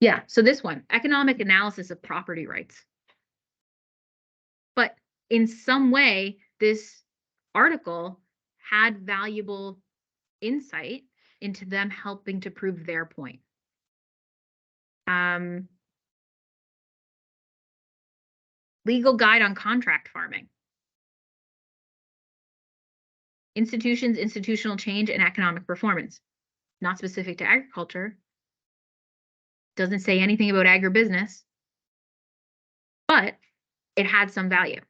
Yeah, so this one, economic analysis of property rights. But in some way, this article had valuable insight into them helping to prove their point. Legal guide on contract farming. Institutions, institutional change, and economic performance. Not specific to agriculture. Doesn't say anything about agribusiness, but it had some value.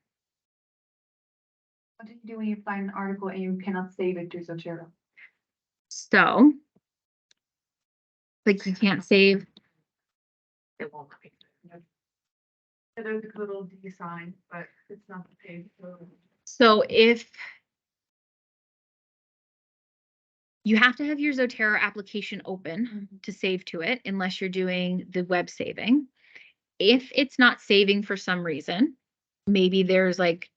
What do you do when you find an article and you cannot save it to Zotero? So, like you can't save. It won't let me. There's a little D sign, but it's not the page. So if you have to have your Zotero application open to save to it, unless you're doing the web saving. If it's not saving for some reason, maybe there's like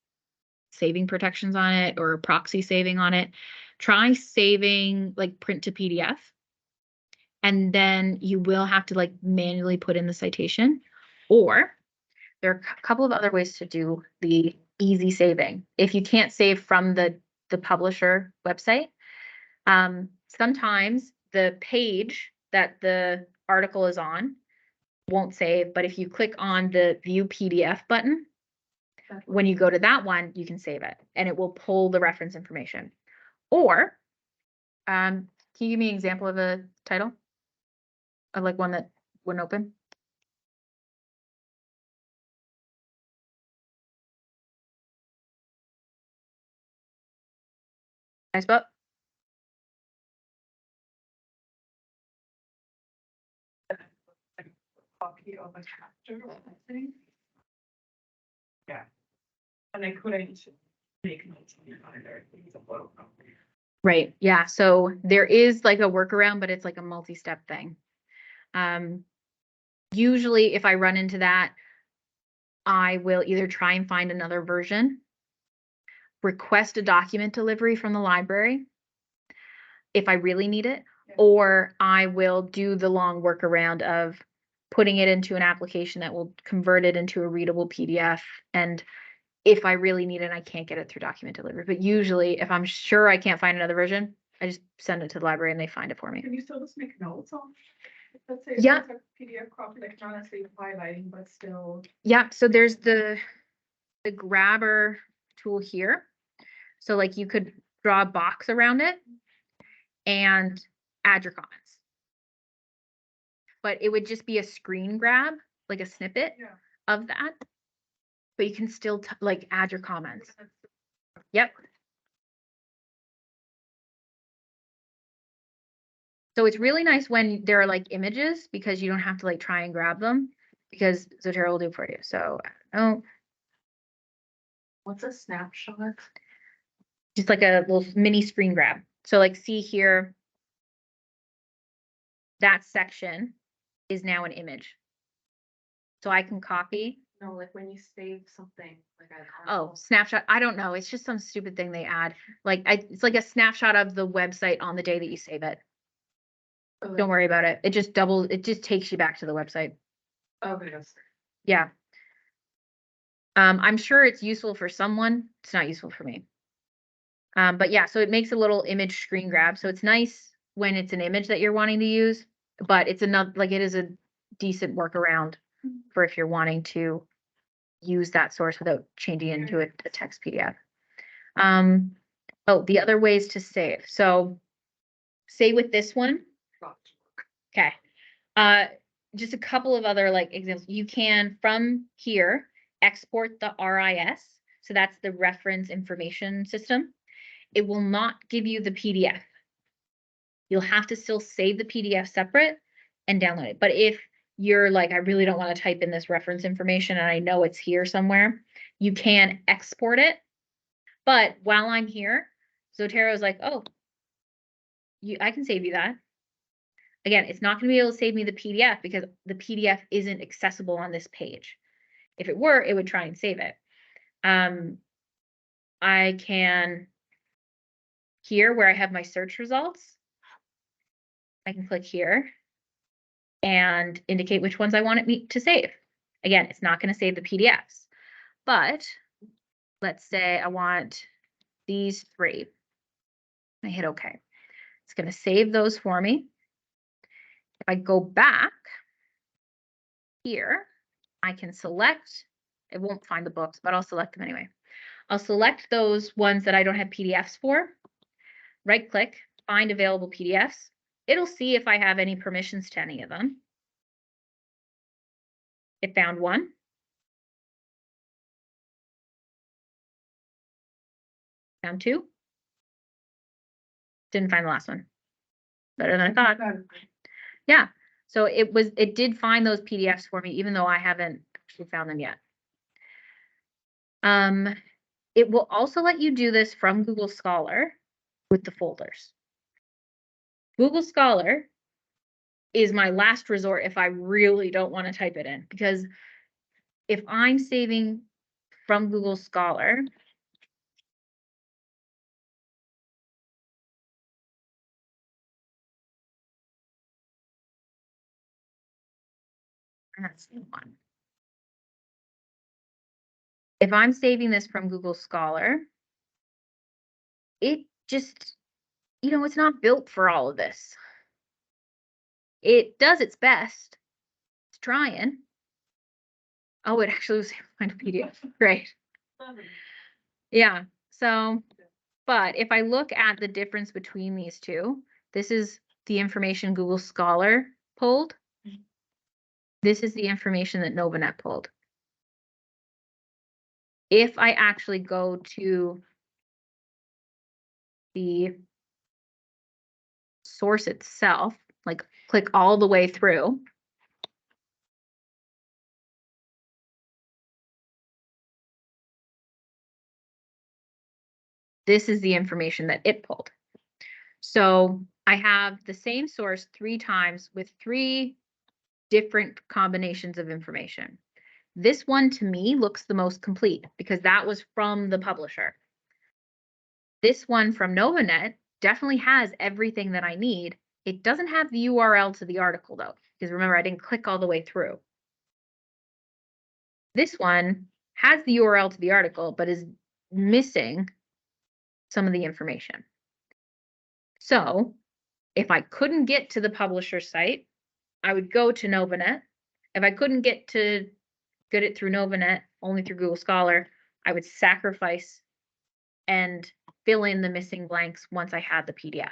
saving protections on it or proxy saving on it, try saving like print to PDF. And then you will have to like manually put in the citation, or there are a couple of other ways to do the easy saving. If you can't save from the publisher website, sometimes the page that the article is on won't save, but if you click on the view PDF button, when you go to that one, you can save it and it will pull the reference information. Or, can you give me an example of a title? Of like one that wouldn't open? Nice book. copy of a chapter or something. And I couldn't make notes on it either. It's a photocopy. Right, yeah, so there is like a workaround, but it's like a multi-step thing. Usually if I run into that, I will either try and find another version, request a document delivery from the library if I really need it, Yeah. or I will do the long workaround of putting it into an application that will convert it into a readable PDF. And if I really need it, I can't get it through document delivery. But usually if I'm sure I can't find another version, I just send it to the library and they find it for me. Can you still just make notes on? Let's say Yeah. it's a PDF copy, like not necessarily highlighting, but still. Yeah, so there's the grabber tool here. So like you could draw a box around it and add your comments. But it would just be a screen grab, like a snippet Yeah. of that. But you can still like add your comments. Yep. So it's really nice when there are like images because you don't have to like try and grab them because Zotero will do it for you. So oh, What's a snapshot? just like a little mini screen grab. So like see here, that section is now an image. So I can copy. No, like when you save something, like Oh, snapshot. I don't know. It's just some stupid thing they add. Like it's like a snapshot of the website on the day that you save it. Don't worry about it. It just takes you back to the website. Okay, yes. Yeah. I'm sure it's useful for someone. It's not useful for me. But yeah, so it makes a little image screen grab. So it's nice when it's an image that you're wanting to use, but it's enough, like it is a decent workaround for if you're wanting to use that source without changing it into a text PDF. Oh, the other ways to save. So say with this one, okay. Just a couple of other like examples. You can from here export the RIS. So that's the reference information system. It will not give you the PDF. You'll have to still save the PDF separate and download it. But if you're like, I really don't want to type in this reference information and I know it's here somewhere, you can export it. But while I'm here, Zotero is like, oh, I can save you that. Again, it's not going to be able to save me the PDF because the PDF isn't accessible on this page. If it were, it would try and save it. I can, here where I have my search results, I can click here and indicate which ones I want it to save. Again, it's not going to save the PDFs, but let's say I want these 3. I hit OK. It's going to save those for me. If I go back here, I can select, it won't find the books, but I'll select them anyway. I'll select those ones that I don't have PDFs for, right click, find available PDFs. It'll see if I have any permissions to any of them. It found one. Found 2. Didn't find the last one. Better than I thought. Yeah. So it did find those PDFs for me, even though I haven't actually found them yet. It will also let you do this from Google Scholar with the folders. Google Scholar is my last resort if I really don't want to type it in, because if I'm saving from Google Scholar, that's the one. If I'm saving this from Google Scholar, it just, it's not built for all of this. It does its best. It's trying. Oh, it actually was able to find a PDF. Great. Yeah. So, but if I look at the difference between these two, this is the information Google Scholar pulled. This is the information that Novanet pulled. If I actually go to the source itself, like click all the way through, This is the information that it pulled. So I have the same source 3 times with 3 different combinations of information. This one to me looks the most complete because that was from the publisher. This one from Novanet definitely has everything that I need. It doesn't have the URL to the article though, because remember I didn't click all the way through. This one has the URL to the article, but is missing some of the information. So if I couldn't get to the publisher site, I would go to Novanet. If I couldn't get it through Novanet, only through Google Scholar, I would sacrifice and fill in the missing blanks once I had the PDF.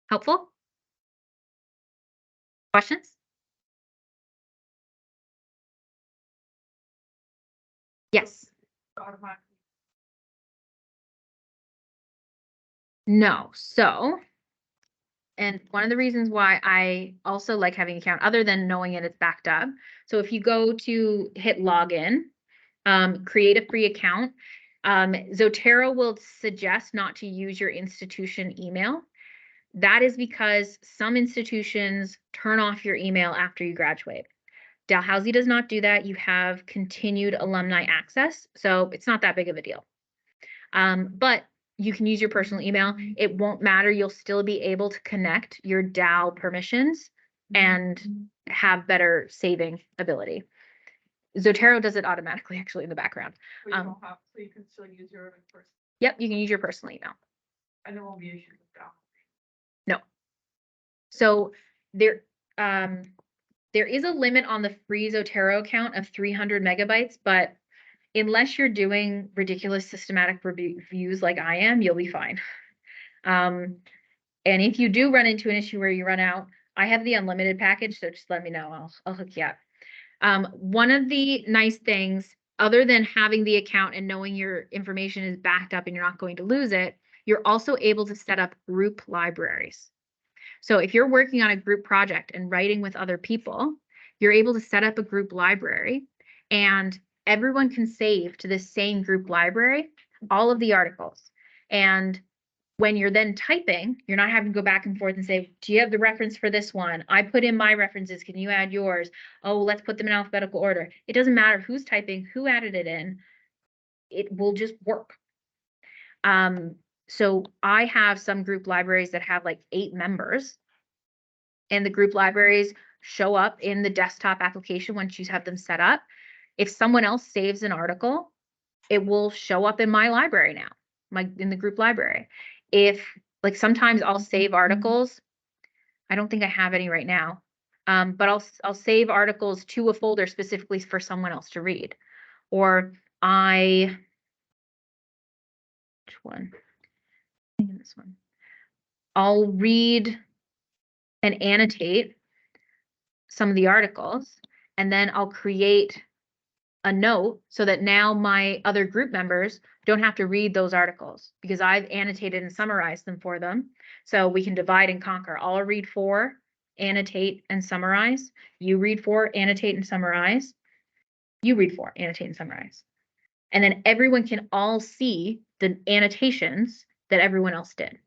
Helpful? Questions? Yes. Automatically. No. So, and one of the reasons why I also like having an account, other than knowing it's backed up. So if you go to hit login, create a free account, Zotero will suggest not to use your institution email. That is because some institutions turn off your email after you graduate. Dalhousie does not do that. You have continued alumni access, so it's not that big of a deal. But you can use your personal email. It won't matter. You'll still be able to connect your DAO permissions and have better saving ability. Zotero does it automatically, actually, in the background. But you don't have, so you can still use your first, Yep, you can use your personal email. and there won't be issues with that. No. So there is a limit on the free Zotero account of 300 megabytes, but unless you're doing ridiculous systematic reviews like I am, you'll be fine. And if you do run into an issue where you run out, I have the unlimited package, so just let me know. I'll hook you up. One of the nice things, other than having the account and knowing your information is backed up and you're not going to lose it, you're also able to set up group libraries. So if you're working on a group project and writing with other people, you're able to set up a group library and everyone can save to the same group library all of the articles. And when you're then typing, you're not having to go back and forth and say, do you have the reference for this one? I put in my references. Can you add yours? Oh, let's put them in alphabetical order. It doesn't matter who's typing, who added it in. It will just work. So I have some group libraries that have like 8 members, and the group libraries show up in the desktop application once you have them set up. If someone else saves an article, it will show up in my library now, in the group library. If like sometimes I'll save articles. I don't think I have any right now. But I'll save articles to a folder specifically for someone else to read. Or which one? I think this one. I'll read and annotate some of the articles, and then I'll create a note so that now my other group members don't have to read those articles because I've annotated and summarized them for them. So we can divide and conquer. I'll read 4, annotate and summarize. You read 4, annotate and summarize. You read 4, annotate and summarize. And then everyone can all see the annotations that everyone else did.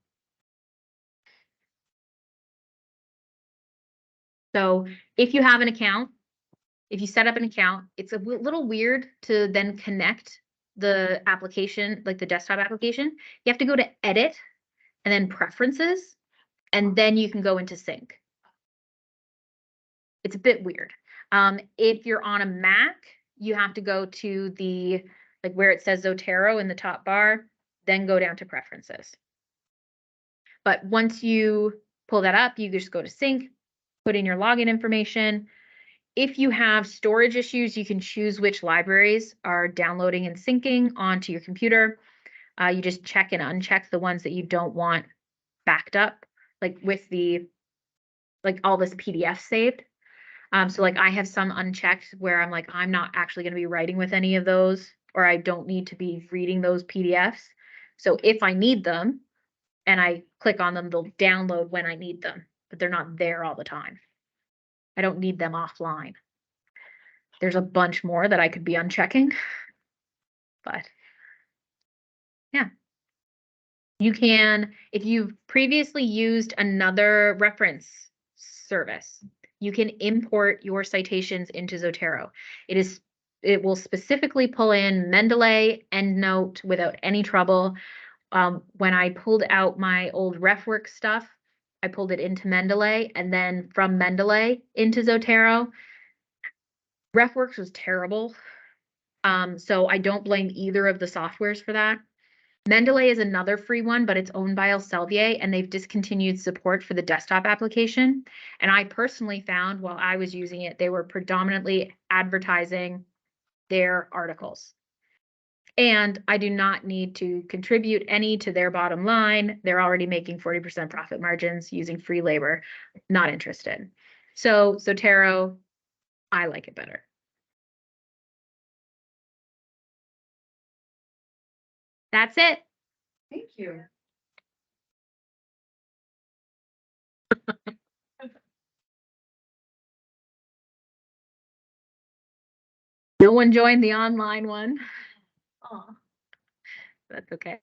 So if you have an account, if you set up an account, it's a little weird to then connect the application, like the desktop application. You have to go to edit and then preferences, and then you can go into sync. It's a bit weird. If you're on a Mac, you have to go to the, like where it says Zotero in the top bar, then go down to preferences. But once you pull that up, you just go to sync, put in your login information. If you have storage issues, you can choose which libraries are downloading and syncing onto your computer. You just check and uncheck the ones that you don't want backed up, like with like all this PDF saved. So like I have some unchecked where I'm like, I'm not actually going to be writing with any of those, or I don't need to be reading those PDFs. So if I need them and I click on them, they'll download when I need them, but they're not there all the time. I don't need them offline. There's a bunch more that I could be unchecking. But yeah. You can, if you've previously used another reference service, you can import your citations into Zotero. It will specifically pull in Mendeley EndNote without any trouble. When I pulled out my old RefWorks stuff, I pulled it into Mendeley and then from Mendeley into Zotero. RefWorks was terrible. So I don't blame either of the softwares for that. Mendeley is another free one, but it's owned by Elsevier and they've discontinued support for the desktop application. And I personally found while I was using it, they were predominantly advertising their articles. And I do not need to contribute any to their bottom line. They're already making 40% profit margins using free labor. Not interested. So Zotero, I like it better. That's it. Thank you. No one joined the online one. Aw. That's okay.